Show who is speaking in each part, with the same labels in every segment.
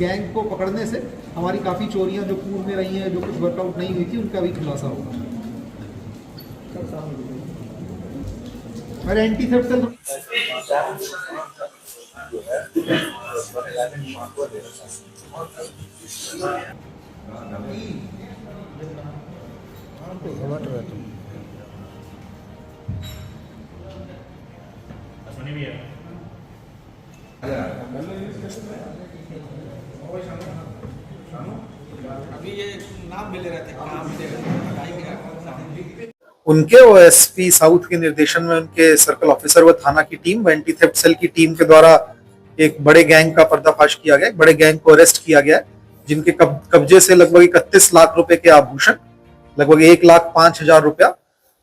Speaker 1: Gang को पकड़ने से हमारी काफ़ी चोरियां जो पूर्व में रही हैं, जो कुछ वर्कआउट नहीं हुई थी, उनका भी खुलासा होगा। और एंटी थेफ्ट सेल
Speaker 2: अभी ये नाम मिले रहते हैं, नाम मिलेगा।
Speaker 3: उनके ओएसपी साउथ के निर्देशन में उनके सर्कल ऑफिसर व थाना की टीम व एंटी थेफ्ट सेल की टीम के द्वारा एक बड़े गैंग का पर्दाफाश किया गया। बड़े गैंग को अरेस्ट किया गया, जिनके कब्जे से लगभग 31 लाख रुपए के आभूषण, लगभग 1,05,000 रुपया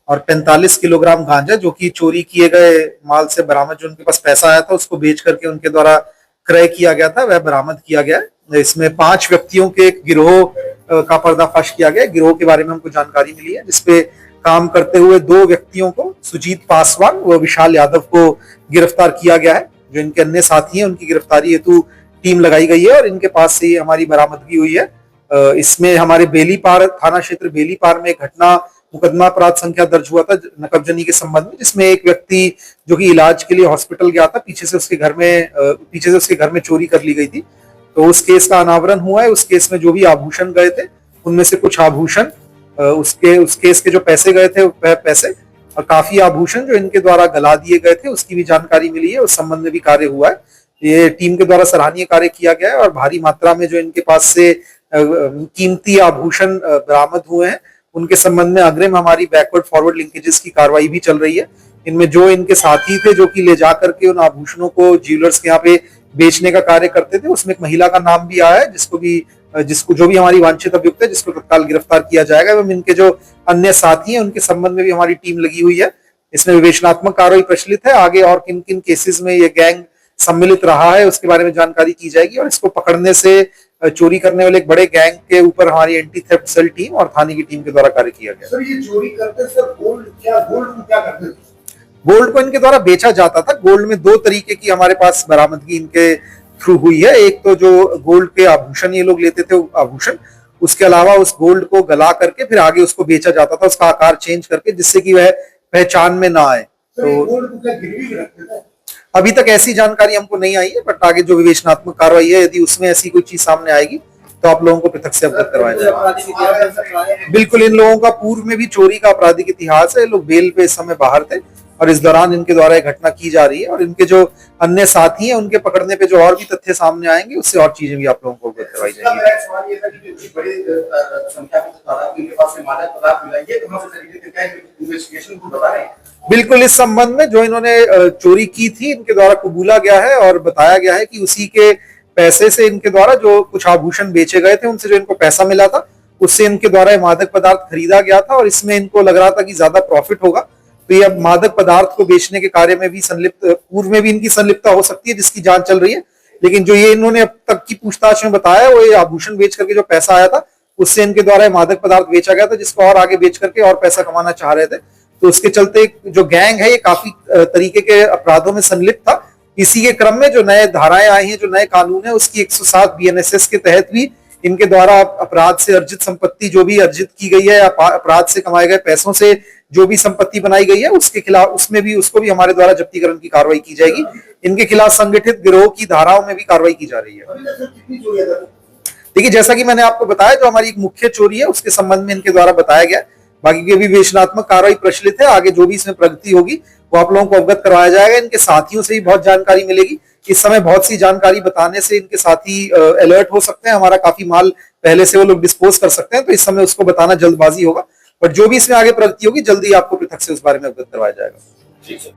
Speaker 3: और 45 किलोग्राम गांजा, जो कि चोरी किए गए माल से बरामद, जो उनके पास पैसा आया था उसको बेच करके उनके द्वारा क्रय किया गया था, वह बरामद किया गया। इसमें 5 व्यक्तियों के एक गिरोह का पर्दाफाश किया गया। गिरोह के बारे में हमको जानकारी मिली है, जिसपे काम करते हुए 2 व्यक्तियों को, सुजीत पासवान व विशाल यादव को गिरफ्तार किया गया है। जो इनके अन्य साथी हैं उनकी गिरफ्तारी हेतु टीम लगाई गई है और इनके पास से हमारी बरामदगी हुई है। इसमें हमारे बेलीपार थाना क्षेत्र बेलीपार में एक घटना मुकदमा अपराध संख्या दर्ज हुआ था नकबजनी के संबंध में, जिसमें एक व्यक्ति जो कि इलाज के लिए हॉस्पिटल गया था, पीछे से उसके घर में चोरी कर ली गई थी। तो उस केस का अनावरण हुआ है। उस केस में जो भी आभूषण गए थे, उनमें से कुछ आभूषण, उस केस के जो पैसे गए थे वह पैसे और काफी आभूषण जो इनके द्वारा गला दिए गए थे, उसकी भी जानकारी मिली है। उस संबंध में भी कार्य हुआ है। ये टीम के द्वारा सराहनीय कार्य किया गया है और भारी मात्रा में जो इनके पास से कीमती आभूषण बरामद हुए हैं, उनके संबंध में अग्रिम हमारी बैकवर्ड फॉरवर्ड लिंकेजेस की कार्रवाई भी चल रही है। इनमें जो इनके साथी थे, जो कि ले जा करके उन आभूषणों को ज्वेलर्स के यहाँ पे बेचने का कार्य करते थे, उसमें एक महिला का नाम भी आया है, जिसको जो भी हमारी वांछित अभियुक्त है, जिसको तत्काल गिरफ्तार किया जाएगा। एवं इनके जो अन्य साथी हैं उनके संबंध में भी हमारी टीम लगी हुई है। इसमें विवेचनात्मक कार्रवाई प्रचलित है। आगे और किन किन केसेस में ये गैंग सम्मिलित रहा है उसके बारे में जानकारी की जाएगी और इसको पकड़ने से, चोरी करने वाले एक बड़े गैंग के ऊपर हमारी एंटी थेफ्ट सेल टीम और थाने की टीम के द्वारा कार्य किया गया।
Speaker 1: सर, ये चोरी करते सर गोल्ड को क्या करते थे?
Speaker 3: गोल्ड को इनके द्वारा बेचा जाता था। गोल्ड में 2 तरीके की हमारे पास बरामदगी इनके थ्रू हुई है। एक तो जो गोल्ड के आभूषण ये लोग लेते थे, आभूषण, उसके अलावा उस गोल्ड को गला करके फिर आगे उसको बेचा जाता था, उसका आकार चेंज करके, जिससे कि वह पहचान में ना आए। तो
Speaker 1: गोल्ड को क्या गिरवी भी रखते थे?
Speaker 3: अभी तक ऐसी जानकारी हमको नहीं आई है, बट आगे जो विवेचनात्मक कार्रवाई है, यदि उसमें ऐसी कोई चीज सामने आएगी तो आप लोगों को पृथक से अवगत करवाया जाएगा। बिल्कुल, इन लोगों का पूर्व में भी चोरी का आपराधिक इतिहास है। लोग बेल पे इस समय बाहर थे और इस दौरान इनके द्वारा एक घटना की जा रही है और इनके जो अन्य साथी हैं उनके पकड़ने पे जो और भी तथ्य सामने आएंगे, उससे और चीजें भी आप लोगों को अवगत करवाई जाएंगी। बिल्कुल, इस संबंध में जो इन्होंने चोरी की थी, इनके द्वारा कबूला गया है और बताया गया है कि उसी के पैसे से इनके द्वारा जो कुछ आभूषण बेचे गए थे, उनसे जो इनको पैसा मिला था, उससे इनके द्वारा मादक पदार्थ खरीदा गया था और इसमें इनको लग रहा था कि ज्यादा प्रॉफिट होगा। तो ये अब मादक पदार्थ को बेचने के कार्य में भी पूर्व में भी इनकी संलिप्तता हो सकती है, जिसकी जांच चल रही है। लेकिन जो ये इन्होंने अब तक की पूछताछ में बताया, वो ये आभूषण बेच करके जो पैसा आया था, उससे इनके द्वारा मादक पदार्थ बेचा गया था, जिसको और आगे बेच करके और पैसा कमाना चाह रहे थे। तो उसके चलते जो गैंग है, ये काफी तरीके के अपराधों में संलिप्त था। इसी के क्रम में जो नए धाराएं आई हैं, जो नए कानून है, उसकी 107 BNSS के तहत भी इनके द्वारा अपराध से अर्जित संपत्ति जो भी अर्जित की गई है, अपराध से कमाए गए पैसों से जो भी संपत्ति बनाई गई है, उसके खिलाफ उसको भी हमारे द्वारा जब्तीकरण की कार्रवाई की जाएगी। इनके खिलाफ संगठित गिरोह की धाराओं में भी कार्रवाई की जा रही है। देखिए, जैसा कि मैंने आपको बताया, जो हमारी एक मुख्य चोरी है उसके संबंध में इनके द्वारा बताया गया। बाकी की भी विवेचनात्मक कार्रवाई प्रचलित है। आगे जो भी इसमें प्रगति होगी वो आप लोगों को अवगत करवाया जाएगा। इनके साथियों से भी बहुत जानकारी मिलेगी। इस समय बहुत सी जानकारी बताने से इनके साथी अलर्ट हो सकते हैं। हमारा काफी माल पहले से वो लोग डिस्पोज कर सकते हैं, तो इस समय उसको बताना जल्दबाजी होगा। बट जो भी इसमें आगे प्रगति होगी, जल्दी आपको पृथक से उस बारे में अवगत करवाया जाएगा।